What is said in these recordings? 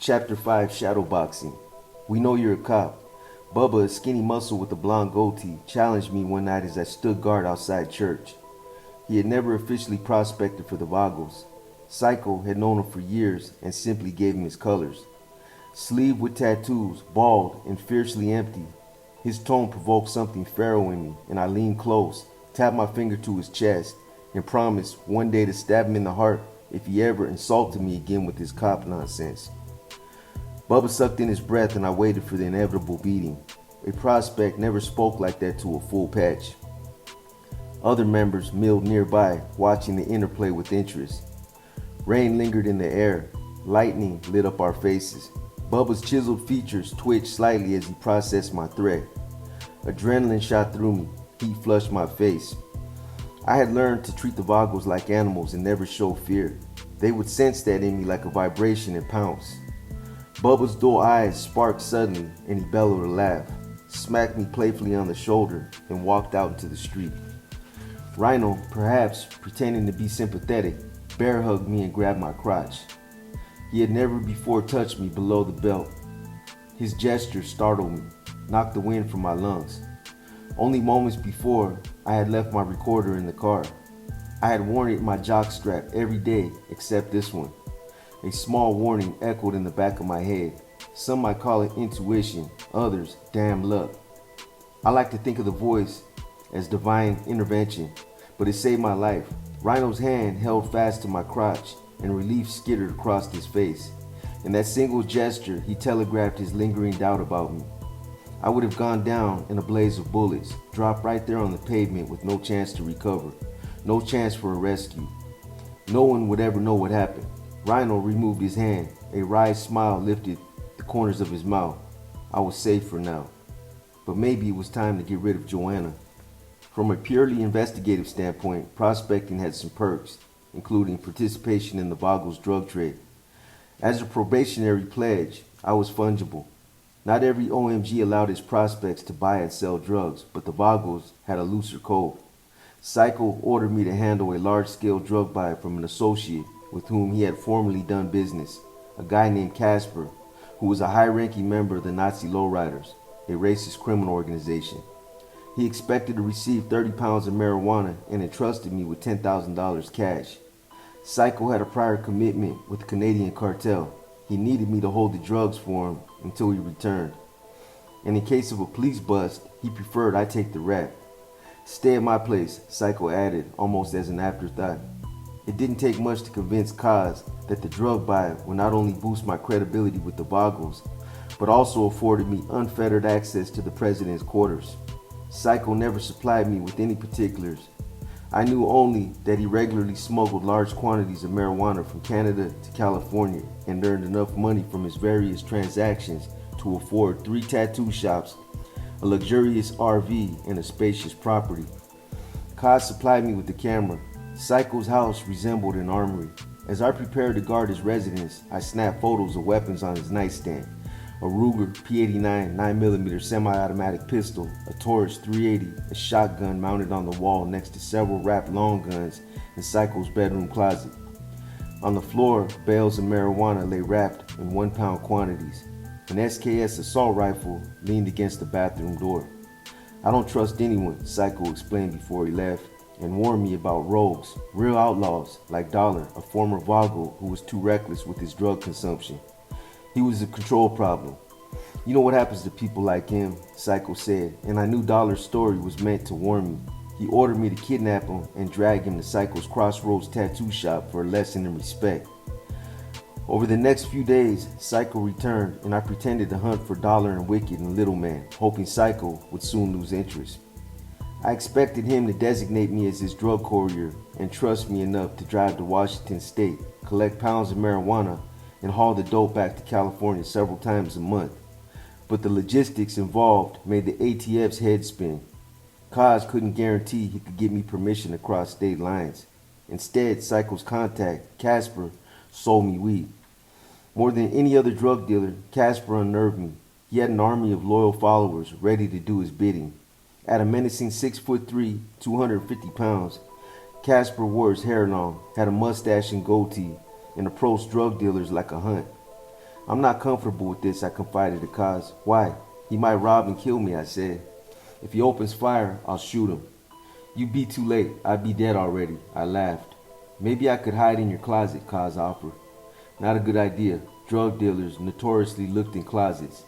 Chapter 5 Shadowboxing. We know you're a cop. Bubba, a skinny muscle with a blonde goatee, challenged me one night as I stood guard outside church. He had never officially prospected for the Vagos. Psycho had known him for years and simply gave him his colors. Sleeved with tattoos, bald, and fiercely empty. His tone provoked something feral in me, and I leaned close, tapped my finger to his chest, and promised one day to stab him in the heart if he ever insulted me again with his cop nonsense. Bubba sucked in his breath and I waited for the inevitable beating. A prospect never spoke like that to a full patch. Other members milled nearby, watching the interplay with interest. Rain lingered in the air. Lightning lit up our faces. Bubba's chiseled features twitched slightly as he processed my threat. Adrenaline shot through me. Heat flushed my face. I had learned to treat the Vagos like animals and never show fear. They would sense that in me like a vibration and pounce. Bubba's dull eyes sparked suddenly and he bellowed a laugh, smacked me playfully on the shoulder, and walked out into the street. Rhino, perhaps pretending to be sympathetic, bear hugged me and grabbed my crotch. He had never before touched me below the belt. His gesture startled me, knocked the wind from my lungs. Only moments before, I had left my recorder in the car. I had worn it in my jockstrap every day except this one. A small warning echoed in the back of my head. Some might call it intuition, others damn luck. I like to think of the voice as divine intervention, but it saved my life. Rhino's hand held fast to my crotch and relief skittered across his face. In that single gesture, he telegraphed his lingering doubt about me. I would have gone down in a blaze of bullets, dropped right there on the pavement with no chance to recover, no chance for a rescue. No one would ever know what happened. Rhino removed his hand. A wry smile lifted the corners of his mouth. I was safe for now. But maybe it was time to get rid of Joanna. From a purely investigative standpoint, prospecting had some perks, including participation in the Vagos drug trade. As a probationary pledge, I was fungible. Not every OMG allowed its prospects to buy and sell drugs, but the Vagos had a looser code. Psycho ordered me to handle a large-scale drug buy from an associate with whom he had formerly done business, a guy named Casper, who was a high-ranking member of the Nazi Lowriders, a racist criminal organization. He expected to receive 30 pounds of marijuana and entrusted me with $10,000 cash. Psycho had a prior commitment with the Canadian cartel. He needed me to hold the drugs for him until he returned. And in case of a police bust, he preferred I take the rap. Stay at my place, Psycho added, almost as an afterthought. It didn't take much to convince Kaz that the drug buy would not only boost my credibility with the Vagos, but also afforded me unfettered access to the president's quarters. Psycho never supplied me with any particulars. I knew only that he regularly smuggled large quantities of marijuana from Canada to California and earned enough money from his various transactions to afford 3 tattoo shops, a luxurious RV, and a spacious property. Kaz supplied me with the camera. Psycho's house resembled an armory. As I prepared to guard his residence, I snapped photos of weapons on his nightstand. A Ruger P89 9mm semi-automatic pistol, a Taurus 380, a shotgun mounted on the wall next to several wrapped long guns in Psycho's bedroom closet. On the floor, bales of marijuana lay wrapped in 1-pound quantities. An SKS assault rifle leaned against the bathroom door. I don't trust anyone, Psycho explained before he left, and warned me about rogues, real outlaws, like Dollar, a former Vago who was too reckless with his drug consumption. He was a control problem. You know what happens to people like him, Psycho said, and I knew Dollar's story was meant to warn me. He ordered me to kidnap him and drag him to Psycho's Crossroads tattoo shop for a lesson in respect. Over the next few days, Psycho returned and I pretended to hunt for Dollar and Wicked and Little Man, hoping Psycho would soon lose interest. I expected him to designate me as his drug courier and trust me enough to drive to Washington State, collect pounds of marijuana, and haul the dope back to California several times a month. But the logistics involved made the ATF's head spin. Kaz couldn't guarantee he could give me permission to cross state lines. Instead, Psycho's contact, Casper, sold me weed. More than any other drug dealer, Casper unnerved me. He had an army of loyal followers ready to do his bidding. At a menacing 6'3", 250 pounds, Casper wore his hair long, had a mustache and goatee, and approached drug dealers like a hunt. I'm not comfortable with this, I confided to Kaz. Why? He might rob and kill me, I said. If he opens fire, I'll shoot him. You'd be too late. I'd be dead already, I laughed. Maybe I could hide in your closet, Kaz offered. Not a good idea. Drug dealers notoriously looked in closets.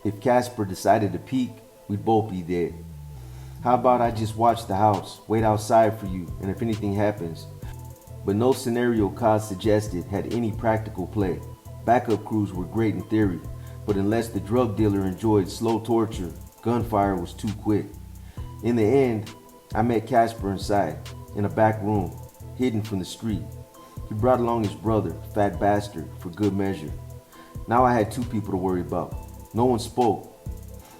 If Casper decided to peek, we'd both be dead. How about I just watch the house, wait outside for you, and if anything happens? But no scenario Kaz suggested had any practical play. Backup crews were great in theory, but unless the drug dealer enjoyed slow torture, gunfire was too quick. In the end, I met Casper inside, in a back room, hidden from the street. He brought along his brother, Fat Bastard, for good measure. Now I had two people to worry about. No one spoke.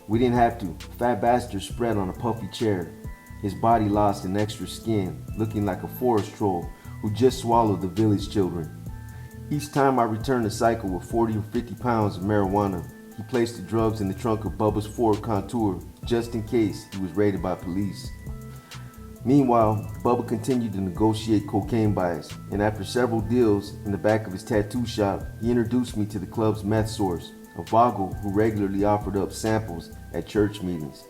We didn't have to. Fat Bastard spread on a puffy chair, his body lost in extra skin, looking like a forest troll who just swallowed the village children. Each time I returned the cycle with 40 or 50 pounds of marijuana, he placed the drugs in the trunk of Bubba's Ford Contour just in case he was raided by police. Meanwhile, Bubba continued to negotiate cocaine buys, and after several deals in the back of his tattoo shop, he introduced me to the club's meth source, a Vagos who regularly offered up samples at church meetings.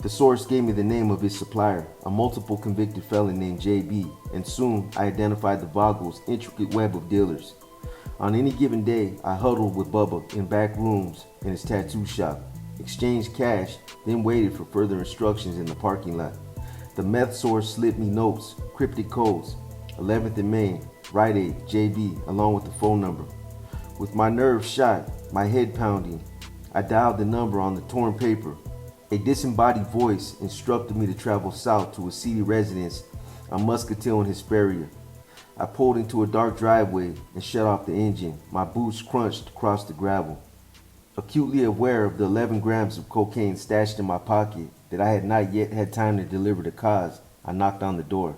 The source gave me the name of his supplier, a multiple convicted felon named JB, and soon I identified the Vagos' intricate web of dealers. On any given day, I huddled with Bubba in back rooms in his tattoo shop, exchanged cash, then waited for further instructions in the parking lot. The meth source slipped me notes, cryptic codes, 11th and Main, Rite Aid, JB, along with the phone number. With my nerves shot, my head pounding, I dialed the number on the torn paper. A disembodied voice instructed me to travel south to a seedy residence on Muscatel and Hesperia. I pulled into a dark driveway and shut off the engine. My boots crunched across the gravel. Acutely aware of the 11 grams of cocaine stashed in my pocket that I had not yet had time to deliver to Kaz, I knocked on the door.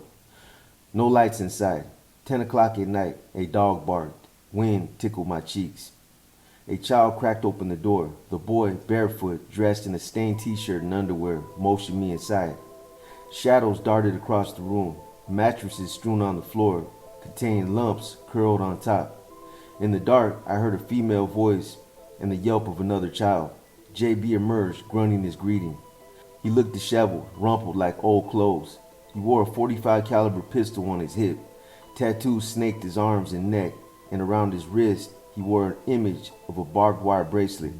No lights inside. 10 o'clock at night, a dog barked. Wind tickled my cheeks. A child cracked open the door. The boy, barefoot, dressed in a stained t-shirt and underwear, motioned me inside. Shadows darted across the room. Mattresses strewn on the floor contained lumps curled on top. In the dark, I heard a female voice and the yelp of another child. JB emerged, grunting his greeting. He looked disheveled, rumpled like old clothes. He wore a .45 caliber pistol on his hip. Tattoos snaked his arms and neck, and around his wrist he wore an image of a barbed wire bracelet.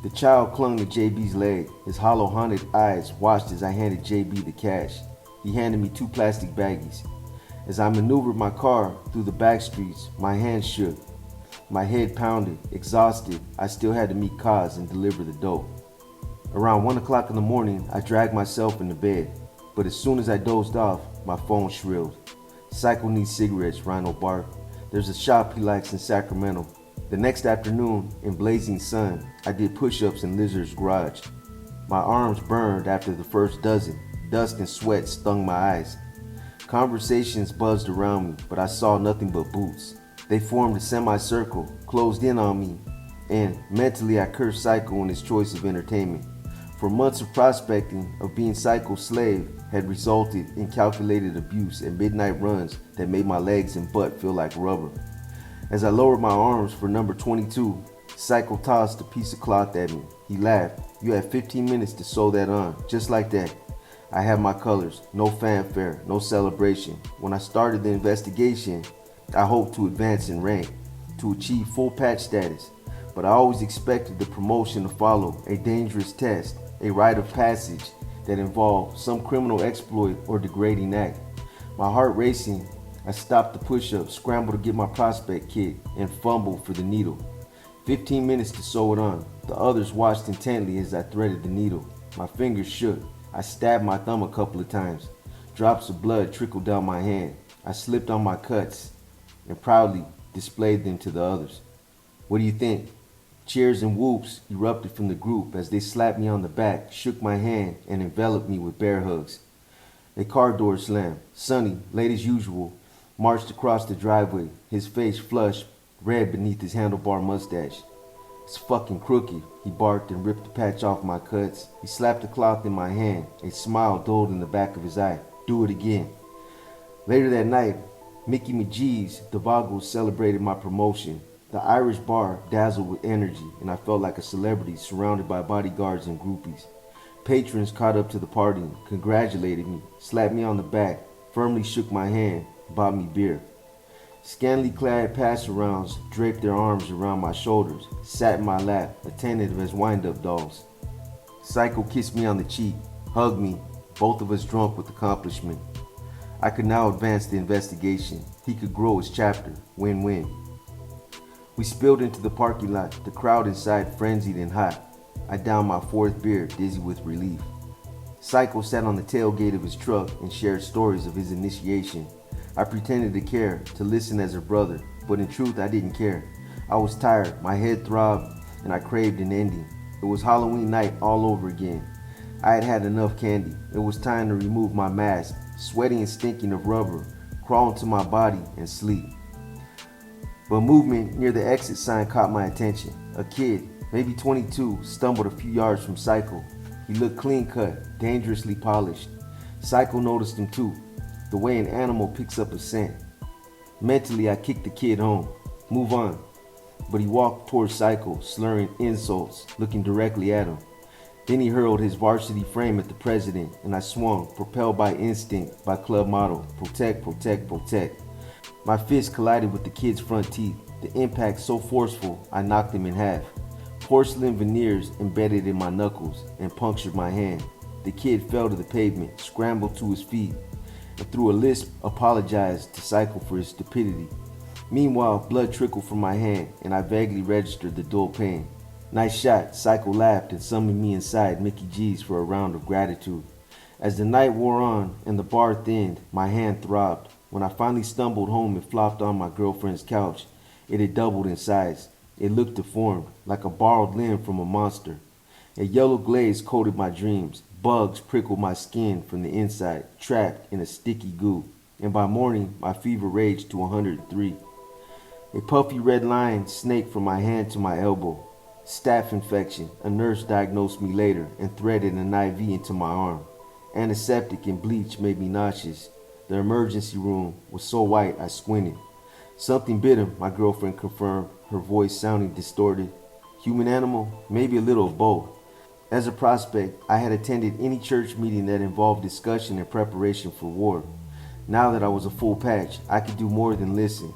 The child clung to JB's leg. His hollow, haunted eyes watched as I handed JB the cash. He handed me 2 plastic baggies. As I maneuvered my car through the back streets, my hands shook. My head pounded. Exhausted, I still had to meet Kaz and deliver the dope. Around 1 o'clock in the morning, I dragged myself into bed. But as soon as I dozed off, my phone shrilled. Psycho needs cigarettes, Rhino barked. There's a shop he likes in Sacramento. The next afternoon, in blazing sun, I did push-ups in Lizard's garage. My arms burned after the first dozen. Dust and sweat stung my eyes. Conversations buzzed around me, but I saw nothing but boots. They formed a semicircle, closed in on me, and mentally I cursed Psycho and his choice of entertainment. For months of prospecting, of being Psycho's slave, had resulted in calculated abuse and midnight runs that made my legs and butt feel like rubber. As I lowered my arms for number 22, Psycho tossed a piece of cloth at me. He laughed. You had 15 minutes to sew that on, just like that. I had my colors, no fanfare, no celebration. When I started the investigation, I hoped to advance in rank, to achieve full patch status, but I always expected the promotion to follow a dangerous test, a rite of passage that involved some criminal exploit or degrading act. My heart racing, I stopped the push-up, scrambled to get my prospect kit, and fumbled for the needle. 15 minutes to sew it on. The others watched intently as I threaded the needle. My fingers shook. I stabbed my thumb a couple of times. Drops of blood trickled down my hand. I slipped on my cuts and proudly displayed them to the others. What do you think? Cheers and whoops erupted from the group as they slapped me on the back, shook my hand, and enveloped me with bear hugs. A car door slammed. Sonny, late as usual, marched across the driveway, his face flushed, red beneath his handlebar mustache. It's fucking crooked, he barked and ripped the patch off my cuts. He slapped the cloth in my hand. A smile dulled in the back of his eye. Do it again. Later that night, Mickey McGee's, the Vagos celebrated my promotion. The Irish bar dazzled with energy, and I felt like a celebrity surrounded by bodyguards and groupies. Patrons caught up to the party, congratulated me, slapped me on the back, firmly shook my hand, bought me beer. Scantily clad pass-arounds draped their arms around my shoulders, sat in my lap, attentive as wind-up dolls. Psycho kissed me on the cheek, hugged me, both of us drunk with accomplishment. I could now advance the investigation. He could grow his chapter. Win-win. We spilled into the parking lot, the crowd inside frenzied and hot. I downed my fourth beer, dizzy with relief. Psycho sat on the tailgate of his truck and shared stories of his initiation. I pretended to care, to listen as a brother, but in truth I didn't care. I was tired, my head throbbed, and I craved an ending. It was Halloween night all over again. I had had enough candy. It was time to remove my mask, sweating and stinking of rubber, crawl into my body and sleep. But movement near the exit sign caught my attention. A kid, maybe 22, stumbled a few yards from Psycho. He looked clean-cut, dangerously polished. Psycho noticed him too, the way an animal picks up a scent. Mentally, I kicked the kid home. Move on. But he walked towards Psycho, slurring insults, looking directly at him. Then he hurled his varsity frame at the president, and I swung, propelled by instinct, by club motto, protect, protect, protect. My fist collided with the kid's front teeth, the impact so forceful I knocked him in half. Porcelain veneers embedded in my knuckles and punctured my hand. The kid fell to the pavement, scrambled to his feet, and through a lisp apologized to Psycho for his stupidity. Meanwhile, blood trickled from my hand, and I vaguely registered the dull pain. Nice shot, Psycho laughed and summoned me inside Mickey G's for a round of gratitude. As the night wore on and the bar thinned, my hand throbbed. When I finally stumbled home and flopped on my girlfriend's couch, it had doubled in size. It looked deformed, like a borrowed limb from a monster. A yellow glaze coated my dreams. Bugs prickled my skin from the inside, trapped in a sticky goo. And by morning, my fever raged to 103. A puffy red line snaked from my hand to my elbow. Staph infection. A nurse diagnosed me later and threaded an IV into my arm. Antiseptic and bleach made me nauseous. The emergency room was so white I squinted. Something bit him, my girlfriend confirmed, her voice sounding distorted. Human animal? Maybe a little of both. As a prospect, I had attended any church meeting that involved discussion and preparation for war. Now that I was a full patch, I could do more than listen.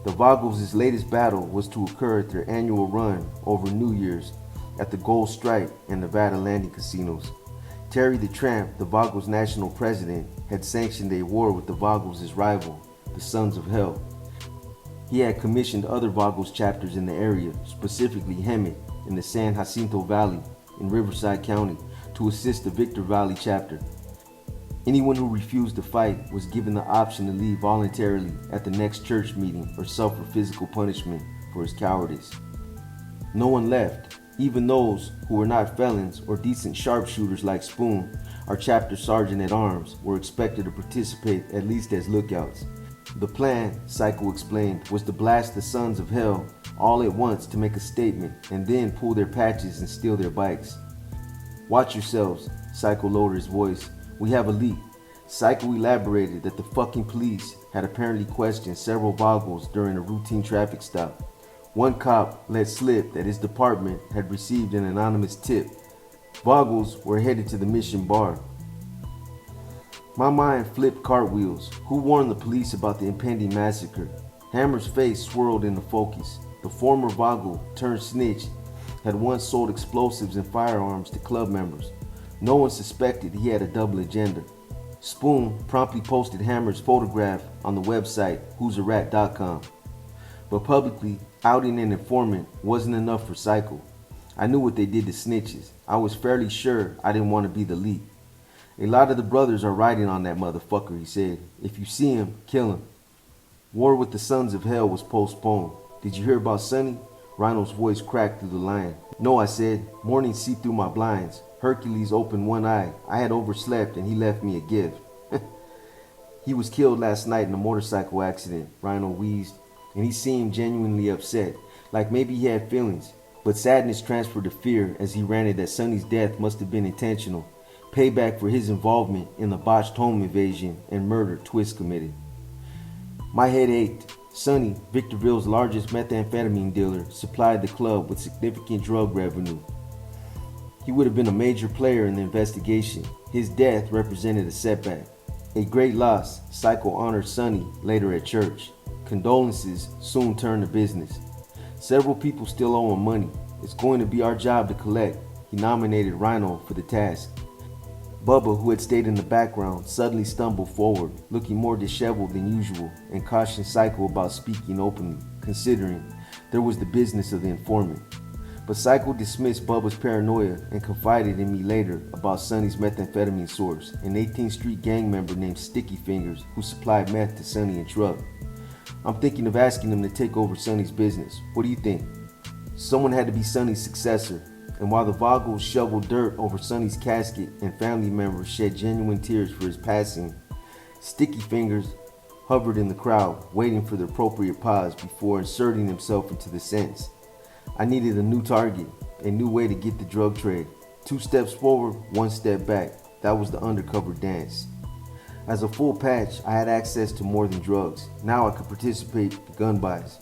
The Vagos' latest battle was to occur at their annual run over New Year's at the Gold Stripe and Nevada landing casinos. Terry the Tramp, the Vagos' national president, had sanctioned a war with the Vagos' rival, the Sons of Hell. He had commissioned other Vagos chapters in the area, specifically Hemet in the San Jacinto Valley in Riverside County, to assist the Victor Valley chapter. Anyone who refused to fight was given the option to leave voluntarily at the next church meeting or suffer physical punishment for his cowardice. No one left. Even those who were not felons or decent sharpshooters like Spoon, our chapter sergeant-at-arms, were expected to participate at least as lookouts. The plan, Psycho explained, was to blast the Sons of Hell all at once to make a statement and then pull their patches and steal their bikes. Watch yourselves, Psycho lowered his voice. We have a leak. Psycho elaborated that the fucking police had apparently questioned several Vagos during a routine traffic stop. One cop let slip that his department had received an anonymous tip. Vagos were headed to the Mission Bar. My mind flipped cartwheels. Who warned the police about the impending massacre? Hammer's face swirled into focus. The former Vago turned snitch had once sold explosives and firearms to club members. No one suspected he had a double agenda. Spoon promptly posted Hammer's photograph on the website who'sarat.com. But publicly outing an informant wasn't enough for Psycho. I knew what they did to snitches. I was fairly sure I didn't want to be the lead. A lot of the brothers are riding on that motherfucker, he said. If you see him, kill him. War with the Sons of Hell was postponed. Did you hear about Sonny? Rhino's voice cracked through the line. No, I said. Morning see through my blinds. Hercules opened one eye. I had overslept and he left me a gift. He was killed last night in a motorcycle accident, Rhino wheezed, and he seemed genuinely upset, like maybe he had feelings. But sadness transferred to fear as he ranted that Sonny's death must have been intentional, payback for his involvement in the botched home invasion and murder Twist committed. My head ached. Sonny, Victorville's largest methamphetamine dealer, supplied the club with significant drug revenue. He would have been a major player in the investigation. His death represented a setback. A great loss, Psycho honored Sonny later at church. Condolences soon turned to business. Several people still owe him money. It's going to be our job to collect. He nominated Rhino for the task. Bubba, who had stayed in the background, suddenly stumbled forward, looking more disheveled than usual, and cautioned Psycho about speaking openly, considering there was the business of the informant. But Psycho dismissed Bubba's paranoia and confided in me later about Sonny's methamphetamine source, an 18th Street gang member named Sticky Fingers who supplied meth to Sonny and Truck. I'm thinking of asking him to take over Sonny's business. What do you think? Someone had to be Sonny's successor, and while the Vagos shoveled dirt over Sonny's casket and family members shed genuine tears for his passing, Sticky Fingers hovered in the crowd, waiting for the appropriate pause before inserting himself into the sentence. I needed a new target, a new way to get the drug trade. 2 steps forward, 1 step back. That was the undercover dance. As a full patch, I had access to more than drugs. Now I could participate in gun buys.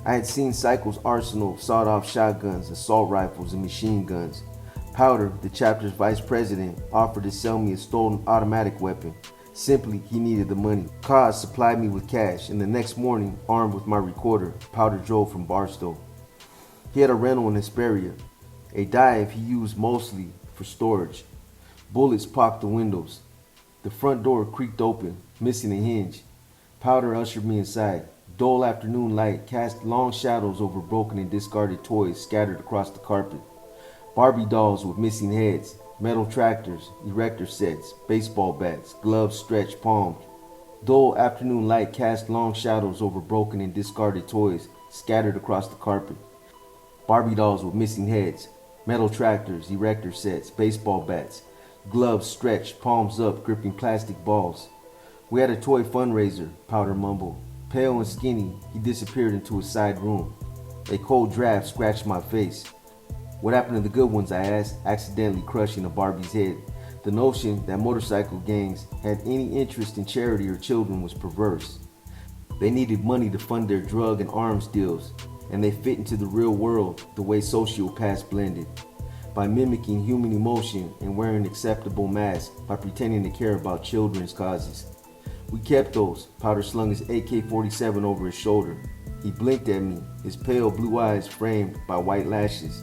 I had seen Psycho's arsenal of sawed-off shotguns, assault rifles, and machine guns. Powder, the chapter's vice president, offered to sell me a stolen automatic weapon. Simply, he needed the money. Cause supplied me with cash, and the next morning, armed with my recorder, Powder drove from Barstow. He had a rental in Hesperia, a dive he used mostly for storage. Bullets popped the windows. The front door creaked open, missing a hinge. Powder ushered me inside. Dull afternoon light cast long shadows over broken and discarded toys scattered across the carpet. Barbie dolls with missing heads, metal tractors, erector sets, baseball bats, gloves stretched palms. Dull afternoon light cast long shadows over broken and discarded toys scattered across the carpet. Barbie dolls with missing heads, metal tractors, erector sets, baseball bats, gloves stretched, palms up, gripping plastic balls. We had a toy fundraiser, Powder mumbled. Pale and skinny, he disappeared into a side room. A cold draft scratched my face. What happened to the good ones, I asked, accidentally crushing a Barbie's head. The notion that motorcycle gangs had any interest in charity or children was perverse. They needed money to fund their drug and arms deals, and they fit into the real world the way sociopaths blended. By mimicking human emotion and wearing acceptable masks, by pretending to care about children's causes. We kept those. Powder slung his AK-47 over his shoulder. He blinked at me, his pale blue eyes framed by white lashes.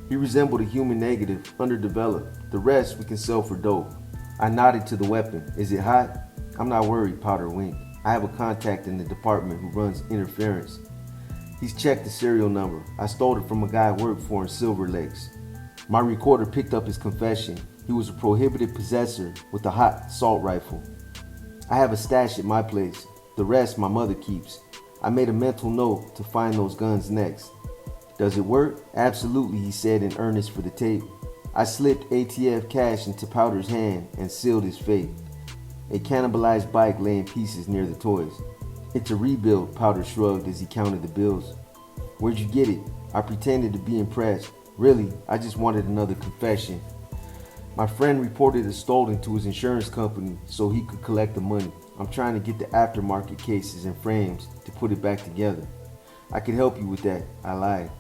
He resembled a human negative, underdeveloped. The rest we can sell for dope. I nodded to the weapon. Is it hot? I'm not worried, Powder winked. I have a contact in the department who runs interference. He's checked the serial number. I stole it from a guy I worked for in Silver Lakes. My recorder picked up his confession. He was a prohibited possessor with a hot assault rifle. I have a stash at my place. The rest my mother keeps. I made a mental note to find those guns next. Does it work? Absolutely, he said in earnest for the tape. I slipped ATF cash into Powder's hand and sealed his fate. A cannibalized bike lay in pieces near the toys. It's a rebuild, Powder shrugged as he counted the bills. Where'd you get it? I pretended to be impressed. Really, I just wanted another confession. My friend reported it stolen to his insurance company so he could collect the money. I'm trying to get the aftermarket cases and frames to put it back together. I could help you with that, I lied.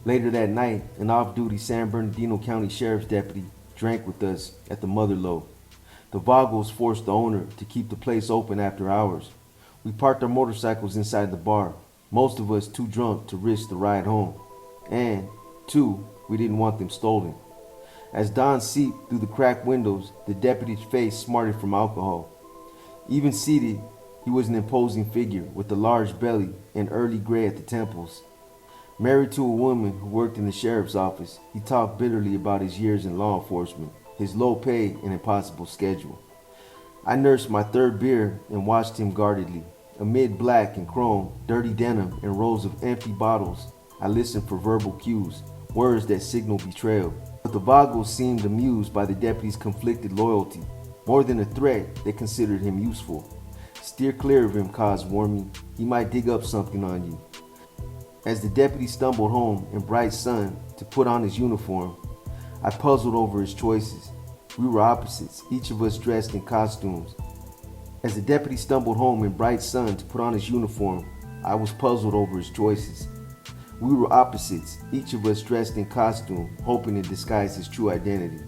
Later that night, an off-duty San Bernardino County Sheriff's deputy drank with us at the Motherlode. The Vagos forced the owner to keep the place open after hours. We parked our motorcycles inside the bar, most of us too drunk to risk the ride home. And, two, we didn't want them stolen. As dawn seeped through the cracked windows, the deputy's face smarted from alcohol. Even seated, he was an imposing figure with a large belly and early gray at the temples. Married to a woman who worked in the sheriff's office, he talked bitterly about his years in law enforcement, his low pay and impossible schedule. I nursed my third beer and watched him guardedly. Amid black and chrome, dirty denim, and rows of empty bottles, I listened for verbal cues, words that signal betrayal. But the Vagos seemed amused by the deputy's conflicted loyalty. More than a threat, they considered him useful. Steer clear of him, Kaz warned me. He might dig up something on you. As the deputy stumbled home in bright sun to put on his uniform, I puzzled over his choices. We were opposites, each of us dressed in costumes. As the deputy stumbled home in bright sun to put on his uniform, I was puzzled over his choices. We were opposites, each of us dressed in costume, hoping to disguise his true identity.